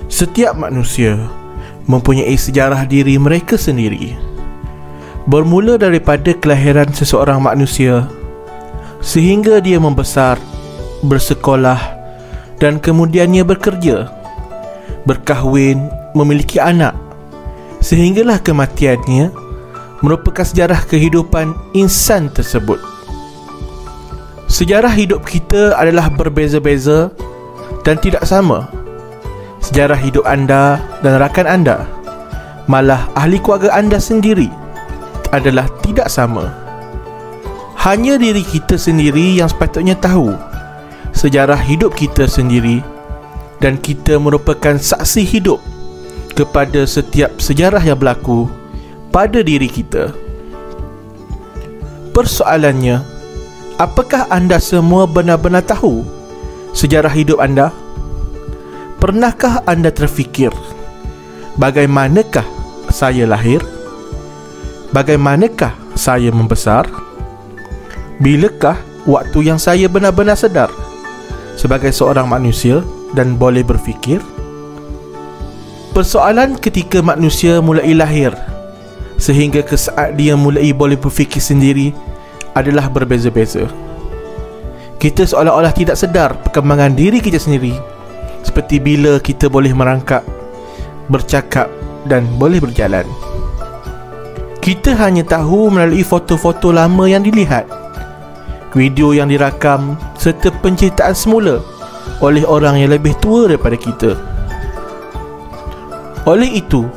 Setiap manusia mempunyai sejarah diri mereka sendiri. Bermula daripada kelahiran seseorang manusia sehingga dia membesar, bersekolah dan kemudiannya bekerja, berkahwin, memiliki anak, sehinggalah kematiannya merupakan sejarah kehidupan insan tersebut. Sejarah hidup kita adalah berbeza-beza dan tidak sama. Sejarah hidup anda dan rakan anda, malah ahli keluarga anda sendiri, adalah tidak sama. Hanya diri kita sendiri yang sepatutnya tahu sejarah hidup kita sendiri, dan kita merupakan saksi hidup kepada setiap sejarah yang berlaku pada diri kita. Persoalannya, apakah anda semua benar-benar tahu sejarah hidup anda? Pernahkah anda terfikir, bagaimanakah saya lahir? Bagaimanakah saya membesar? Bilakah waktu yang saya benar-benar sedar sebagai seorang manusia dan boleh berfikir? Persoalan ketika manusia mulai lahir sehingga ke saat dia mulai boleh berfikir sendiri adalah berbeza-beza. Kita seolah-olah tidak sedar perkembangan diri kita sendiri, seperti bila kita boleh merangkak, bercakap dan boleh berjalan. Kita hanya tahu melalui foto-foto lama yang dilihat, video yang dirakam serta penceritaan semula oleh orang yang lebih tua daripada kita. Oleh itu,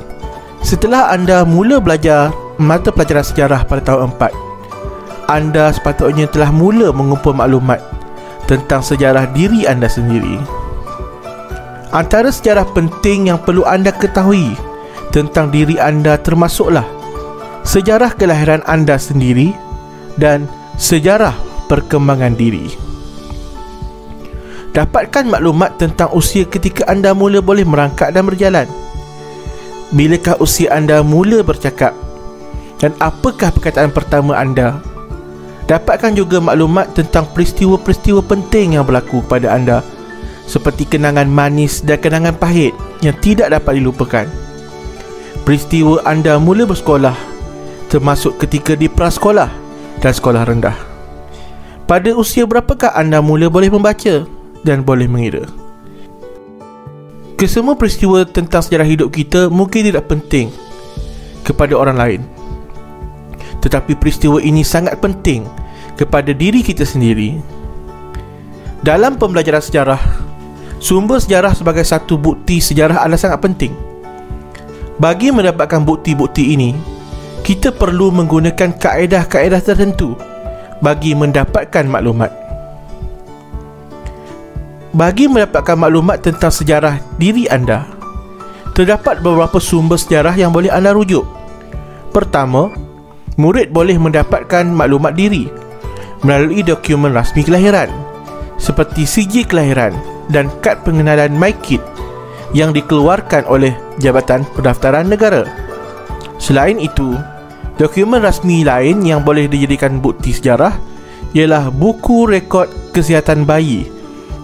setelah anda mula belajar mata pelajaran sejarah pada tahun 4, anda sepatutnya telah mula mengumpul maklumat tentang sejarah diri anda sendiri. Antara sejarah penting yang perlu anda ketahui tentang diri anda termasuklah sejarah kelahiran anda sendiri dan sejarah perkembangan diri. Dapatkan maklumat tentang usia ketika anda mula boleh merangkak dan berjalan. Bilakah usia anda mula bercakap? Dan apakah perkataan pertama anda? Dapatkan juga maklumat tentang peristiwa-peristiwa penting yang berlaku kepada anda, seperti kenangan manis dan kenangan pahit yang tidak dapat dilupakan. Peristiwa anda mula bersekolah, termasuk ketika di prasekolah dan sekolah rendah. Pada usia berapakah anda mula boleh membaca dan boleh mengira? Kesemua peristiwa tentang sejarah hidup kita mungkin tidak penting kepada orang lain, tetapi peristiwa ini sangat penting kepada diri kita sendiri. Dalam pembelajaran sejarah, sumber sejarah sebagai satu bukti sejarah adalah sangat penting. Bagi mendapatkan bukti-bukti ini, kita perlu menggunakan kaedah-kaedah tertentu bagi mendapatkan maklumat. Bagi mendapatkan maklumat tentang sejarah diri anda, terdapat beberapa sumber sejarah yang boleh anda rujuk. Pertama, murid boleh mendapatkan maklumat diri melalui dokumen rasmi kelahiran, seperti sijil kelahiran dan kad pengenalan MyKid yang dikeluarkan oleh Jabatan Pendaftaran Negara. Selain itu, dokumen rasmi lain yang boleh dijadikan bukti sejarah ialah buku rekod kesihatan bayi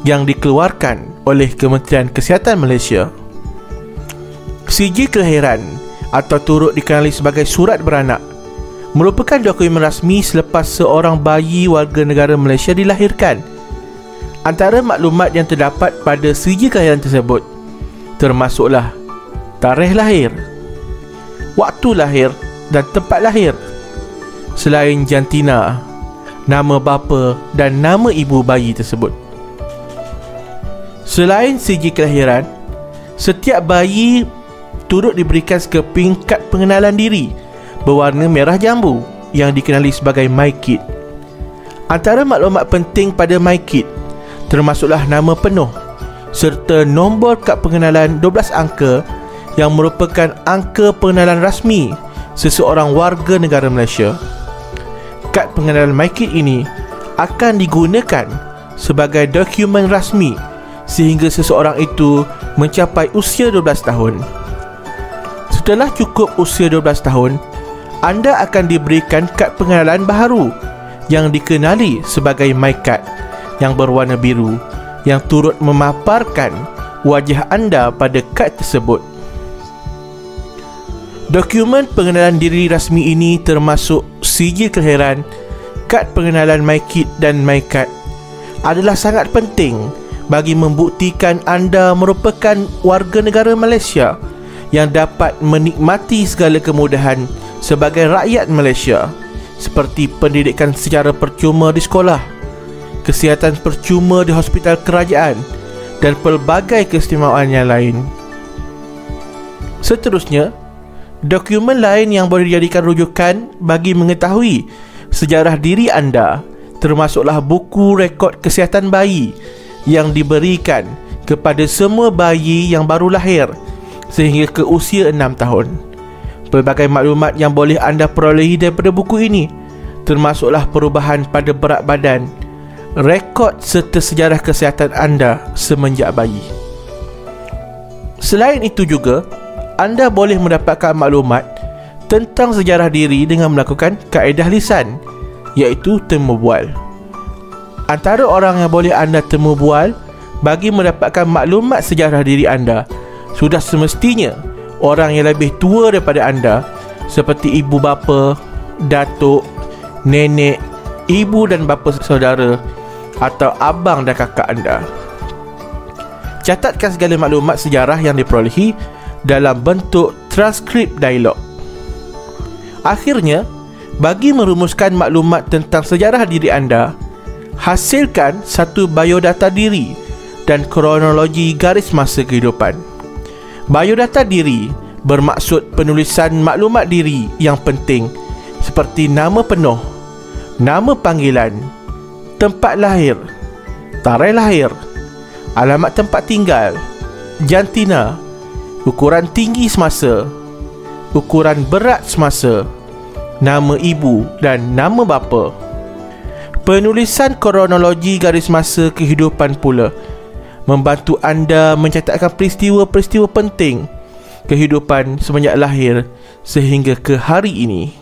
yang dikeluarkan oleh Kementerian Kesihatan Malaysia. Sijil kelahiran atau turut dikenali sebagai surat beranak merupakan dokumen rasmi selepas seorang bayi warga negara Malaysia dilahirkan. Antara maklumat yang terdapat pada sijil kelahiran tersebut termasuklah tarikh lahir, waktu lahir dan tempat lahir, selain jantina, nama bapa dan nama ibu bayi tersebut. Selain sijil kelahiran, setiap bayi turut diberikan sekeping kad pengenalan diri berwarna merah jambu yang dikenali sebagai MyKid. Antara maklumat penting pada MyKid termasuklah nama penuh serta nombor kad pengenalan 12 angka yang merupakan angka pengenalan rasmi seseorang warga negara Malaysia. Kad pengenalan MyKid ini akan digunakan sebagai dokumen rasmi sehingga seseorang itu mencapai usia 12 tahun. Setelah cukup usia 12 tahun, anda akan diberikan kad pengenalan baharu yang dikenali sebagai MyCard yang berwarna biru, yang turut memaparkan wajah anda pada kad tersebut. Dokumen pengenalan diri rasmi ini termasuk sijil kelahiran, kad pengenalan MyKid dan MyCard adalah sangat penting bagi membuktikan anda merupakan warga negara Malaysia yang dapat menikmati segala kemudahan sebagai rakyat Malaysia, seperti pendidikan secara percuma di sekolah, kesihatan percuma di hospital kerajaan dan pelbagai keistimewaan yang lain. Seterusnya, dokumen lain yang boleh dijadikan rujukan bagi mengetahui sejarah diri anda termasuklah buku rekod kesihatan bayi yang diberikan kepada semua bayi yang baru lahir sehingga ke usia 6 tahun. Pelbagai maklumat yang boleh anda perolehi daripada buku ini termasuklah perubahan pada berat badan, rekod serta sejarah kesihatan anda semenjak bayi. Selain itu juga, anda boleh mendapatkan maklumat tentang sejarah diri dengan melakukan kaedah lisan, iaitu temu bual. Antara orang yang boleh anda temu bual bagi mendapatkan maklumat sejarah diri anda sudah semestinya orang yang lebih tua daripada anda, seperti ibu bapa, datuk, nenek, ibu dan bapa saudara, atau abang dan kakak anda. Catatkan segala maklumat sejarah yang diperolehi dalam bentuk transkrip dialog. Akhirnya, bagi merumuskan maklumat tentang sejarah diri anda, hasilkan satu biodata diri dan kronologi garis masa kehidupan. Biodata diri bermaksud penulisan maklumat diri yang penting seperti nama penuh, nama panggilan, tempat lahir, tarikh lahir, alamat tempat tinggal, jantina, ukuran tinggi semasa, ukuran berat semasa, nama ibu dan nama bapa. Penulisan kronologi garis masa kehidupan pula membantu anda mencatatkan peristiwa-peristiwa penting kehidupan semenjak lahir sehingga ke hari ini.